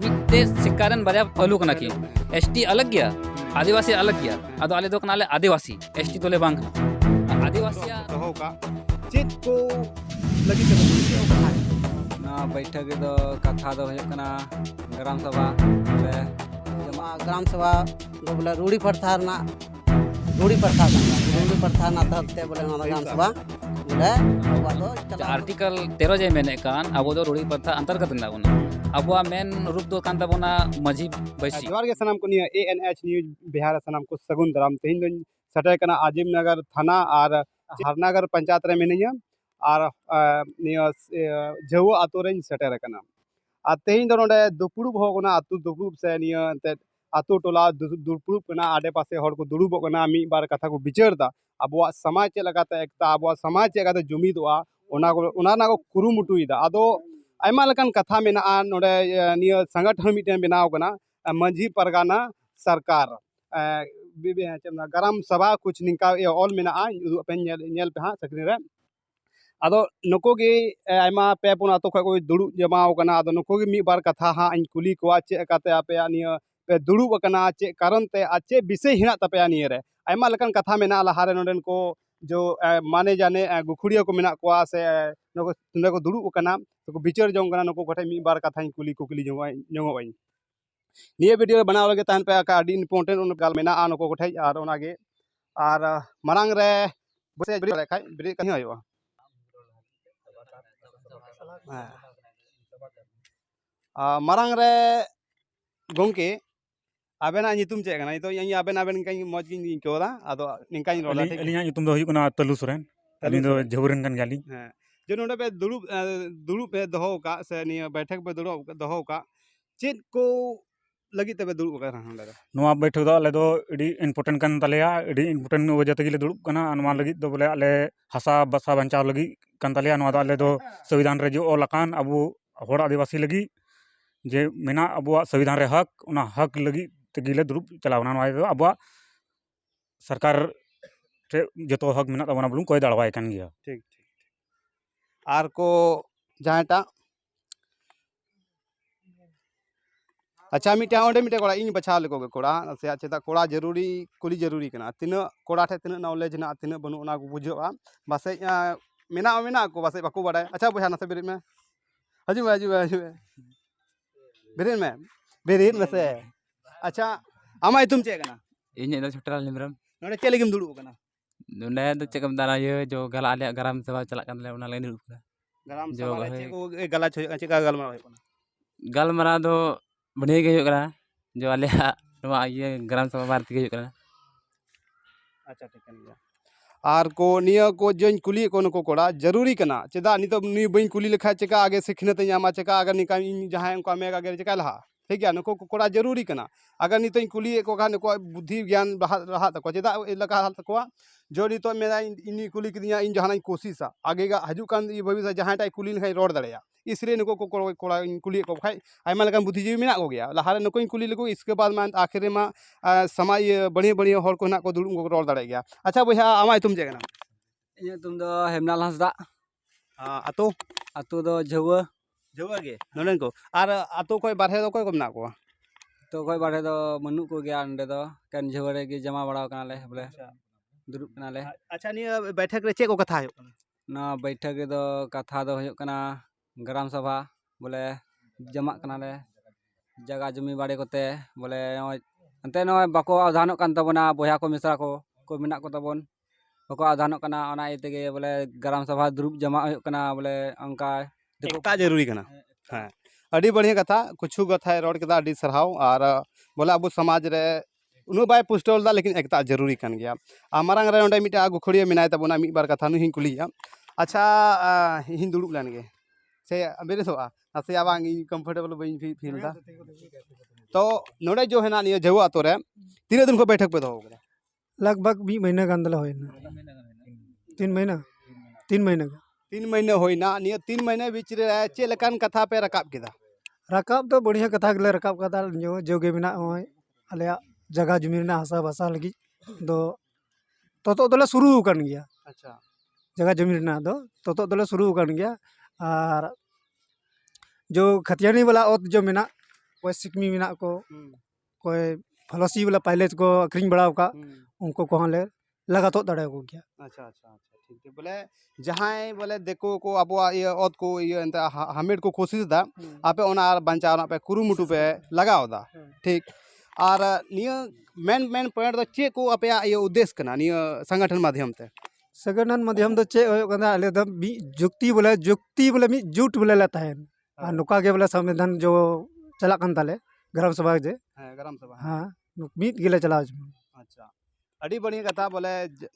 मिट्टे सिक्कारन बारे पहलू कना की एसटी अलग गया आदिवासी अलग गया अदो आले दो कनाले आदिवासी एसटी तोले बांग आदिवासी दोहो का चेत को लगी तब ना बैठक दो कथा दो हुयुग कना ग्राम सभा बोले ग्राम सभा दो बोले रूढ़ी प्रथा तहत बोले ग्राम सभा बोले आर्टिकल 13 जे मेने कान अब दो रूढ़ी प्रथा अंतर्गत ना अब मेन रूप दो कान तबोना मजी बैसी जोहार के सनाम को निया ANH न्यूज बिहार सनाम को सगुन दाराम तेहिन दो सटे कना आजिम नगर थाना और हरनगर पंचायत रे मिनिया और निया जव आतो रे सटेर कना आ तेहिन दो नोडे दुपुड़ुब हो कना आतु दुपुड़ुब से निया ते आतु टोला दुपुड़ुब कना आडे पासे हर को दुड़ुब कना मी बार कथा को विचार दा अबवा समाज चे लगाते एकता अबवा समाज चे लगाते जुमिदवा ओना को कुरुमुटुइदा अदो आयमा लकन कथा मेना नोडे निया संगठन मिटेन बनाव कना मंझी परगाना सरकार ग्राम सभा कुछ निका ऑल मेना उदु पे नेल पे हां सकरी रे अदो नुको गे आयमा पे पुन आतो खय को दुड़ु जमाव कना अदो नुको गे मी बार कथा हां इन कुली को चे काते आपे निया पे दुड़ु कना चे कारण ते चे विषय हिना तपया निया रे आयमा लकन कथा मेना लहारे नोडन को जो माने जाने गुखुड़िया को मेना को से नुको को दुड़ु कना तो विचार जों कना नुको कोठे मी बार कथा कुली कुकली जोंगवाई निये वीडियो बनाव लगे तहन पे का अडी इम्पोर्टेंट उन गाल मेना नुको कोठे और ओनागे और मारांग रे बसे ब्रेक खाय ब्रेक कहीं होयो मारांग रे गोंके आबेना नितुम चे कना तो यही आबेन आबेन कहीं मौज गिन कोदा अदो निकाई रोला ठीक अलिया नितुम दो हुयुग कना तलु सोरेन अलिन दो झबुरन कन गाली हां जो नोडे पे दुड़ुब पे दोहो का से निया बैठक पे दोहो का चेत को लगी तबे दुड़ुब का हंडा नोआ बैठक दो आले दो इडी इम्पोर्टेंट कन तलेया इडी इम्पोर्टेंट वजह तगी ले दुड़ुब कना नोआ लगी दो बोले आले हसा बसा बंचाव लगी कन तलेया नोआ दो आले दो संविधान रे जो ओलकान अबु होड़ आदिवासी लगी जे मेना अबुआ संविधान रे हक उना हक लगी तगी ले दुड़ुब चलावना नोआ दो अबुआ सरकार रे जतो हक मेना तबना बुलुं कोई दाड़वाय कन गया ठीक आर को जहाटा अच्छा मिटा ओंडे मिटे कोड़ा इन बछा लेको कोड़ा से चेता कोड़ा जरूरी कुली जरूरी कना तिना कोड़ा ठे तिना नॉलेज ना तिना बनु ओना को बुझोआ बासे मेना को बासे बाको बाडा अच्छा बुझा ना से बेरे में हजू बेरे में से अच्छा आमा तुम चे कना ᱤᱧ ᱫᱚ ᱪᱷᱚᱴᱨᱟᱞ ᱦᱮᱢᱵᱨᱚᱢ नोडे चे लेगिम दुड़ु कना ᱱᱚᱰᱮ ᱫᱚ ᱪᱮᱫ ᱠᱚ ᱢᱮᱛᱟᱜᱼᱟ ᱤᱭᱟᱹ ᱡᱚ ᱜᱟᱞᱟ ᱟᱞᱮᱭᱟᱜ ᱜᱨᱟᱢ ᱥᱚᱵᱷᱟ ᱪᱟᱞᱟᱜ ᱠᱟᱱ ᱛᱟᱞᱮᱭᱟ ᱚᱱᱟ ᱞᱟᱹᱜᱤᱫ ᱫᱩᱲᱩᱵ ᱠᱟᱱᱟ गरम जो सवाल है चे को गला छ चे का गलमा होय कना ᱜᱟᱞᱢᱟᱨᱟᱣ ᱫᱚ ᱵᱟᱹᱲᱤᱡ ᱜᱮ ᱦᱩᱭᱩᱜ ᱠᱟᱱᱟ ᱡᱚ ᱟᱞᱮᱭᱟᱜ ᱱᱚᱣᱟ ᱤᱭᱟᱹ ᱜᱨᱟᱢ ᱥᱚᱵᱷᱟ ᱵᱟᱨ ᱛᱮᱜᱮ ᱦᱩᱭᱩᱜ ᱠᱟᱱᱟ अच्छा ठीक है आर को निया को जोन कुली को नको कोड़ा जरूरी कना चेदा नितो नी बइन कुली लेखा चेका आगे सिखनत यामा चेका अगर निका जहां उनका मेगा अगर चेका लहा ठीक है नको कोड़ा जरूरी कना अगर नितो कुली को का नको बुद्धि ज्ञान रहा तको चेदा लका हाल तको जो नितो मेरा इनी कुली किदिया इन जहां कोशिशा आगे का हजू कान भविष्य जहां टाइ कुली लेखा रोड दड़या इसलिए नको को कोड़ा कुली को खाई आयमा लगा बुद्धिजीवी मेना को गया लहारे नको कुली लेको इसके बाद में आखिर में समाज बढ़िया हर को ना को दुड़ुब को रोड दड़े गया अच्छा भैया आमा तुम जे कना ᱤᱧᱟᱹᱜ ᱧᱩᱛᱩᱢ ᱫᱚ ᱦᱮᱢᱱᱟᱞ ᱦᱟᱸᱥᱫᱟ आतो ᱟᱹᱛᱩ ᱫᱚ ᱡᱷᱟᱹᱣᱟᱹ जवा गे नोलन को आर आतो कोई बारहे दो कोई को ना को ᱛᱚ ᱚᱠᱚᱭ ᱵᱟᱨᱦᱮ ᱫᱚ ᱵᱟᱹᱱᱩᱜ ᱠᱚᱜᱮᱭᱟ ᱱᱚᱰᱮ ᱫᱚ ᱠᱟᱱ ᱡᱷᱟᱹᱣᱟᱹ ᱨᱮᱜᱮ ᱡᱚᱢᱟ ᱵᱟᱲᱟᱣ ᱠᱟᱱᱟᱞᱮ ᱵᱚᱞᱮ ᱫᱩᱲᱩᱵ ᱠᱟᱱᱟᱞᱮ अच्छा निया बैठक रे चे को कथा है ᱱᱚᱣᱟ बैठक ᱨᱮᱫᱚ ᱠᱟᱛᱷᱟ ᱫᱚ ᱦᱩᱭᱩᱜ ᱠᱟᱱᱟ ᱜᱨᱟᱢ ᱥᱚᱵᱷᱟ ᱵᱚᱞᱮ ᱡᱚᱢᱟᱜ ᱠᱟᱱᱟᱞᱮ ᱡᱟᱜᱟ ᱡᱩᱢᱤ ᱵᱟᱲᱮ ᱠᱚᱛᱮ ᱵᱚᱞᱮ ᱱᱚᱜᱼᱚᱭ ᱮᱱᱛᱮ ᱱᱚᱜᱼᱚᱭ ᱵᱟᱠᱚ ᱟᱣᱫᱷᱟᱱᱚᱜ ᱠᱟᱱ ᱛᱟᱵᱚᱱᱟ ᱵᱚᱭᱦᱟ ᱠᱚ ᱢᱤᱥᱨᱟ को ᱢᱮᱱᱟᱜ ᱠᱚ ᱛᱟᱵᱚᱱ ᱵᱟᱠᱚ आधानों कना ओना इ तेगे बोले ग्राम सभा दुरुब जमा हुयुग कना बोले अंका एकता जरूरी कना हां अड़ी बढ़िया कथा कुछ कथा रोड कदा अड़ी सरहाव और बोले अब समाज रे उनु बाय पुस्टल दा लेकिन एकता जरूरी कन गया मारांग रे ओंडे मिटा गुखड़िया मिनाय तबोना मी बार कथा नु हिं कुलिया अच्छा हिं दुरुब लान गे से बेरे सोआ नसे आबांग कंफर्टेबल बइन फील दा तो नोडे जो है ना निया जवा तो रे तीन दिन को बैठक पे दो लगभग 20 महीना का अंदर होइना 3 महीना 3 महीना का 3 महीने होइना निया 3 महीने बीच रे चे लकान कथा पे रकाब केदा रकाब तो बढ़िया कथा गले रकाब कथा जोगे बिना होय आले जगह जमीन ना हसा बसा लगी तो दोले शुरू कर गया अच्छा जगह जमीन ना तो दोले शुरू कर गया और जो खतियानी वाला ओत जो मेना कोई सिकमी मेना को कोई फलसी वाला पायलट को अखरीन बड़ा का उनको को ले लगा तो दड़े को गया अच्छा अच्छा अच्छा ठीक है बोले जहां बोले देखो को अब ये ओत को ये हमेट को कोशिश दा आपे ओना बंचाव पे कुरुमुटु पे लगाओ दा ठीक और निया मेन पॉइंट चे को आपे ये उद्देश्य कना निया संगठन माध्यम ते संगठन माध्यम दो चे अले द जुक्ति बोले मी जुट बोले ला तहन आ नुका के बोले संविधान जो चला कान ताले ग्राम सभा जे ग्राम सभा हां मीत गिले चला अच्छा अड़ी बढ़िया कथा बोले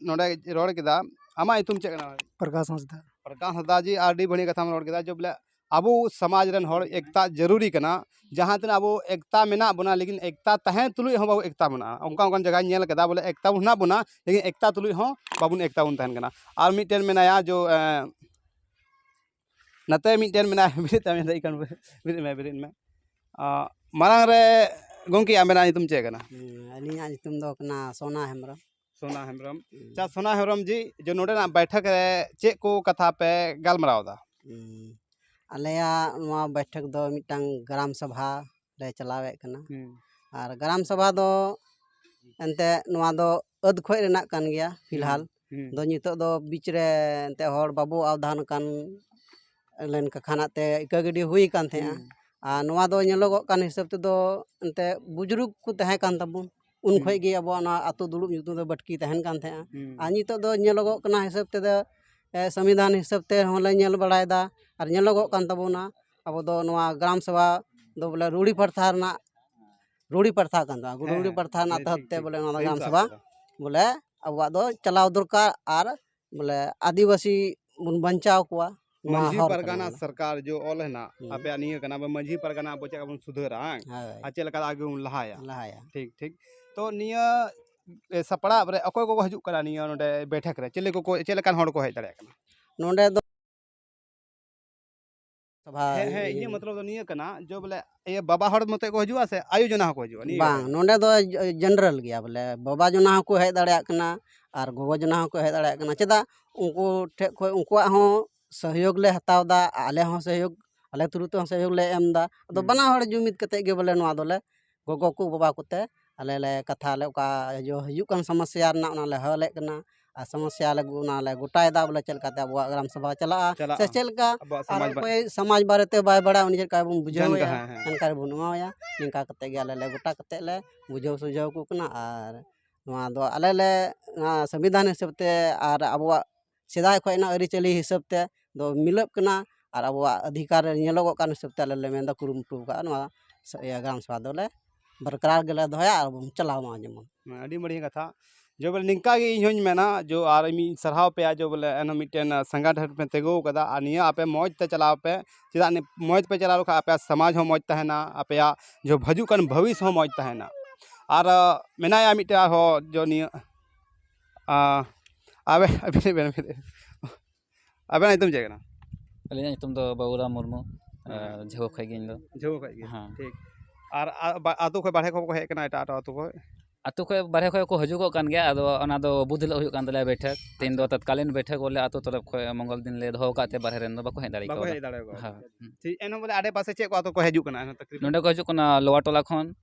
नोडे रोड किदा आमा इतुम चे कना प्रकाश हंसदा जी अड़ी बढ़िया कथा रोड किदा जो बोले अबो समाज रन हर एकता जरूरी कना जहां तन अबो एकता मेना बना लेकिन एकता तहे तुलुई हम बाबू एकता बना उनका उनका जगह नेल कदा बोले एकता बना बना लेकिन एकता तुलुई हम बाबुन एकता बन तहन कना और मिटेन मेनाया जो नते मिटेन मेना बिरित में दई कन बिरित में मारांग रे गोंकी आमेना तुम चे कना अलिया तुम दो कना सोना हेम्ब्रम चा सोना हेम्ब्रम जी जो नोडे ना बैठक रे चे को कथा पे गालमराव दा आलेया नवा बैठक दो मिटांग ग्राम सभा ले चलावे कना और ग्राम सभा दो एंते नवा दो अद खोय रेना कान गया फिलहाल दो नितो दो बीच रे एंते हर बाबू आवधान कान लेन का खाना ते इकगडी हुई कान थे आ नवा दो नेलोगो कान हिसाब ते दो एंते बुजुर्ग को तहे कान तबुन उन खोय गे अब ना आतो दुड़ुब युतु दो बटकी तहन कान थे आ नितो दो नेलोगो कना हिसाब ते दो संविधान हिसाब ते होले नेल बड़ायदा और नेलोगो कान तबुना अब दो नवा ग्राम सभा दो बोले रूढ़ी प्रथा कान दा रूढ़ी प्रथा ना तहत ते बोले नवा ग्राम सभा बोले अब दो चलाव दरकार और बोले आदिवासी बुन बंचाव कोआ मंझी परगना सरकार जो ऑल है ना आपे नहीं कना मंझी परगना बोचे का सुधरा अच्छे लगा आगे लहाया ठीक ठीक तो निया सपड़ा रे अकोय को हजू कना निया नोडे बैठक रे चले को चले कान हड़ को हेज दड़े कना नोडे दो सभा है ये मतलब तो निया कना जो बोले ये बाबा हड़ मते को हजुआ से आयोजना को हजुआ नहीं बांग नोडे दो जनरल गया बोले बाबा जना को हेज दड़े कना और गोगो जना को हेज दड़े कना चेदा उनको ठे खोय उनको हो सहयोग ले हताव दा आले हो सहयोग आले तुरंत हो सहयोग ले एम दा तो बना हड़ जुमित कते गे बोले नवा दोले गोगो को बाबा कोते आले ले कथा ले का जो हजू कन समस्या ना उना ले हले कना आ समस्या ले उना ले गोटाय दा बोले चल काते अब ग्राम सभा चला से चल का कोई समाज बारे ते बाय बड़ा उनी का बुन बुझाव या जानकारी बुनवा या निका कते गे आले ले गोटा कते ले बुझाव सुझाव को कना और नवा दो आले ले संविधान हिसाब ते और अब सेदाय खोयना अरिचली हिसाब ते दो मिलब कना और अब अधिकार नेलोगो कान हिसाब ते ले मेंदा कुरुमुटु का नवा ग्राम सभा दोले बरकरार गेले दोया और चलाव मा जेमन अड़ी बढ़िया कथा जो बोले निका गे इहों मेना जो आर मी सरहाव पे जो बोले एनो मिटेन संगठन पे तेगो कदा आ निया आपे मौज ते चलाव पे चेदा मौज पे चलाव का आपे समाज हो मौज तहना आपे जो भजू कन भविष्य हो मौज तहना और मेनाया मिटे हो जो निया आबे अबे तुम जगना अलिया तुम तो बाबूराम मुर्मू झो खगिन दो हां ठीक और आतो को बाढ़े को हे कना एटा आतो को बारे को हजूगो कान गया अदो ओना दो बुधल हुई कान दले बैठक तीन दो तत्कालीन बैठक बोले आतो तरफ को मंगल दिन ले दो काते बारे रेन दो बको हे दाड़ी को हां ठीक एनो बोले आडे पासे चे को आतो को हजू कना तकरीबन नोंडे को हजू कना लोवा टोला खन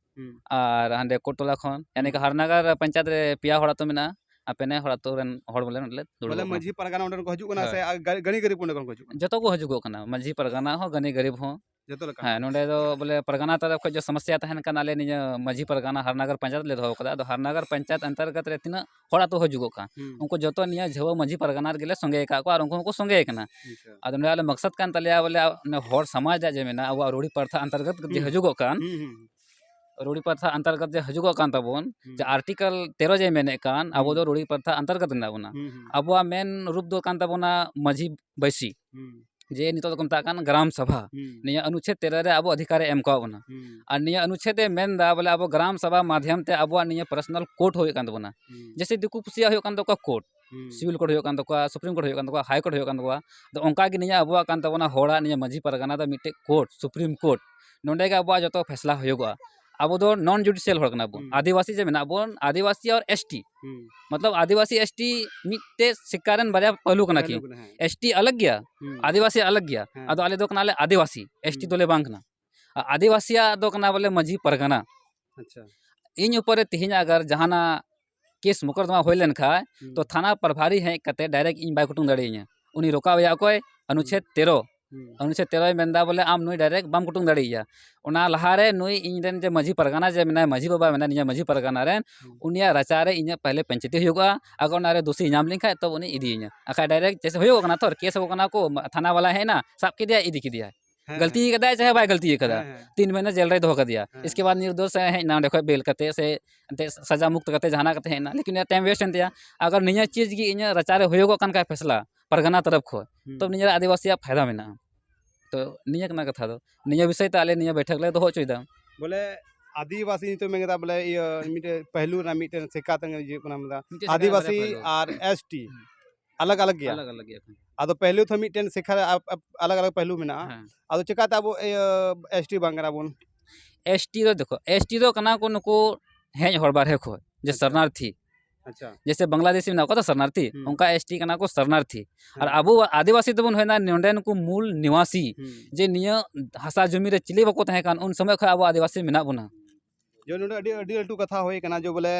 और हांडे कोट टोला खन यानी कि हरनगर पंचायत रे पिया होड़ा तो मेना अपने होड़ा तो रेन होड़ बोले नले बोले माझी परगना उंडन को हजू कना से गणी गरीब उंडन को हजू जतो को हजूगो कना माझी परगना हो गनी गरीब हो जतो लका हाँ नोंडे दो बोले परगना तरफ को जो समस्या तहन कना ले निज माझी परगना हरनगर पंचायत ले दो कदा हरनगर पंचायत अंतर्गत रे तिना होड़ा तो हजूगो का उनको जतो निया झव माझी परगना गेले संगे का को और उनको संगे कना आदम ले मकसद कान तलिया बोले होड़ समाज जे मेना अब रूढ़ी प्रथा अंतर्गत जे हजूगो कान रूढ़ी प्रथा अंतर्गत जे हजूगो कान तबोन जे आर्टिकल 13 जे मेने कान अब दो रूढ़ी प्रथा अंतर्गत ना बना अब मेन रूप दो कान तबोना माझी बैसी जे नितो को मता कान ग्राम सभा निया अनुच्छेद 13 रे अब अधिकार एम का बना और निया अनुच्छेद मेन दा बोले अब ग्राम सभा माध्यम ते अब निया पर्सनल कोर्ट होय कान बना जैसे दिकु पुसिया होय कान तो कोर्ट सिविल कोर्ट होय कान तो सुप्रीम कोर्ट होय कान तो हाई कोर्ट होय कान तो ओंका गे निया अब कान तबना होड़ा निया माझी परगना दा मिटे कोर्ट सुप्रीम कोर्ट नोंडे गा अब जतो फैसला होयगो अब दो नॉन जुडिशियल होड़ कना बोन आदिवासी जे मेना बोन आदिवासी और एसटी मतलब आदिवासी एसटी मिटे सिक्कारन बारे पहलू कना की एसटी अलग गया आदिवासी अलग गया अदो आले दो कनाले आदिवासी एसटी दोले बांग कना आदिवासियाग दो कना बोले मजी परगना अच्छा इन ऊपर तिहिन अगर जहाना केस मुकदमा हो लेन खा तो थाना प्रभारी हेज कते डायरेक्ट इन बाय कुटुंग दाड़ेइया उनी रोकावया कोय अनुच्छेद 13 अनुच्छेद 13 मेंदा बोले आम नुई डायरेक्ट बाम कुटुंग दाड़ेइया ओना लहारे नुई इन रेन जे मजी परगना जे मेना मजी बाबा मेना निया मजी परगना रेन उनिया रचारे इnya पहले पंचायती हुआ अगर उनारे दोषी नाम लिखा तो उनी इदिया आखा डायरेक्ट जैसे हुआ कना तो केस हो कना को थाना वाला है ना सब के दिया इदी के दिया गलती कदा चाहे बाय गलती कदा 3 महीने जेल रे दो कर दिया इसके बाद निर्दोष है ना देखो बेल कते से अंते सजा मुक्त कते जहाना कते है ना लेकिन टाइम वेस्ट दिया अगर निया चीज की इnya रचारे होयो कन का फैसला परगना तरफ खो तो निया आदिवासी फायदा मेना तो निया कना कथा दो निया विषय ताले निया बैठक ले दो चोइदा बोले आदिवासी तो मेंगदा बोले मिटे पहलू ना मिटे सिक्का तंग जे कोना मदा आदिवासी और एसटी अलग अलग गया अलग अलग गया आदो पहलू तो मिटे सिक्का अलग अलग पहलू मेना आदो चिकाता अब एसटी बांगरा बोन एसटी दो देखो एसटी दो कना को नुको हेज हर बार है खो जे शरणार्थी अच्छा जैसे बांग्लादेशी में ना शरणार्थी उनका एसटी कना को शरणार्थी और अब आदिवासी तो बन होना नोंडेन को मूल निवासी जे निया हसा जमी रे चिले बको तहे कान उन समय खा अब आदिवासी मेना बुना जो नोडे अडी अडी लटू कथा होय कना जो बोले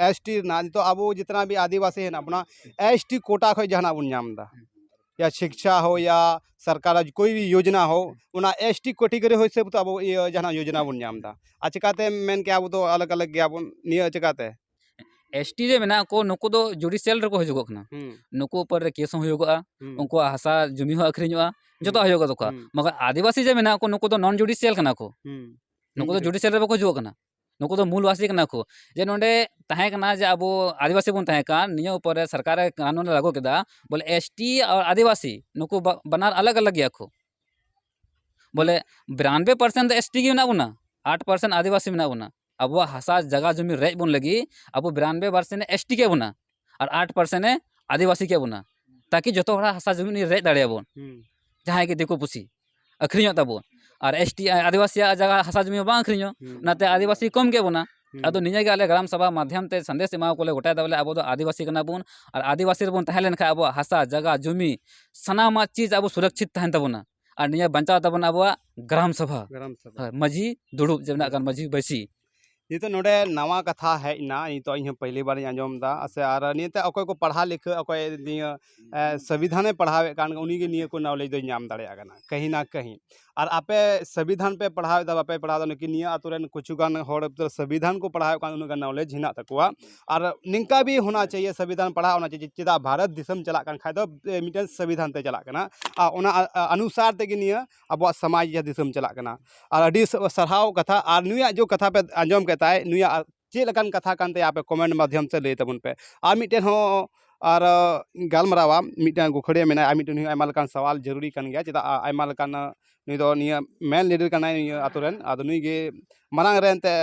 एसटी ना तो अब जितना भी आदिवासी है ना अपना एसटी कोटा खो जहाना बुन नामदा या शिक्षा हो या सरकार कोई भी योजना हो उना एसटी कैटेगरी हो से तो अब जहाना योजना बुन नामदा आ चिकाते मेन के अब तो अलग अलग गया बुन निया चिकाते एसटी जे मेना को नुको दो जुडिशियल रे को हजुगो कना नुको ऊपर रे केस होयोगा उनको हसा जमी हो अखरिñoa जतो होयोगा तो का मगर आदिवासी जे मेना को नुको दो नॉन जुडिशियल कना को नुको दो जुडिशियल रे को हजुगो कना नुको दो मूलवासी कना को जे नोंडे तहे कना जे अब आदिवासी बन तहे का निया ऊपर सरकार कानून लागू केदा बोले एसटी और आदिवासी नुको बनार अलग अलग गया को बोले 92% एसटी की मेना बुना 8% आदिवासी मेना बुना अब हसा जगह जमी रेज बन लगी अब 92% एसटी के बुना और 8% आदिवासी के बुना ताकि जो हसा जमी रेज दाड़ेबन जहाँ के दिको पुसी अखरिño ताबन और एसटी आदिवासी जगह हसा जमी बां अखरिño नाते आदिवासी कम के बुना अदो निजे के आले ग्राम सभा माध्यम ते संदेश एमा को ले गोटा दबले अब आदिवासी कना बुन और आदिवासी बन तहे लेन खा अब हसा जगह जमी सनामा चीज अब सुरक्षित तहन तबना और निया बंचाव तबना अब ग्राम सभा मजी दुड़ुब जेना कान मजी बैसी ये तो नोडे नवा कथा है ना ये तो इन पहली बार आंजम दा से और निते अकोय को पढ़ा लिख अकोय निया संविधान पढ़ावे कान उनी के निये को नॉलेज दो नाम दाड़े गाना कहीं ना कहीं और आपे संविधान पे पढ़ावे दा आपे पढ़ा दो कि निया अतुरन कुछ गान होड़ तो संविधान को पढ़ावे कान उनका नॉलेज हिना तकवा और निंका भी होना चाहिए संविधान पढ़ा होना चाहिए चिदा भारत दिसम चला कान खाय दो मिटन संविधान ते चला कना आ ओना अनुसार ते कि निया अब समाज दिसम चला कना और अडी सरहाव कथा और नुया जो कथा पे आंजम कहता है नुया चे लकान कथा कानते आप कमेंट माध्यम से ले तबन पे आ मिटन हो और गालमरावा मिटन गुखड़े में आ मिटन आयमा लकान सवाल जरूरी कान गया चेदा आयमा लकान नुई दो निया मेन लीडर काना निया अतुरन आदो नुई गे मांग रेनते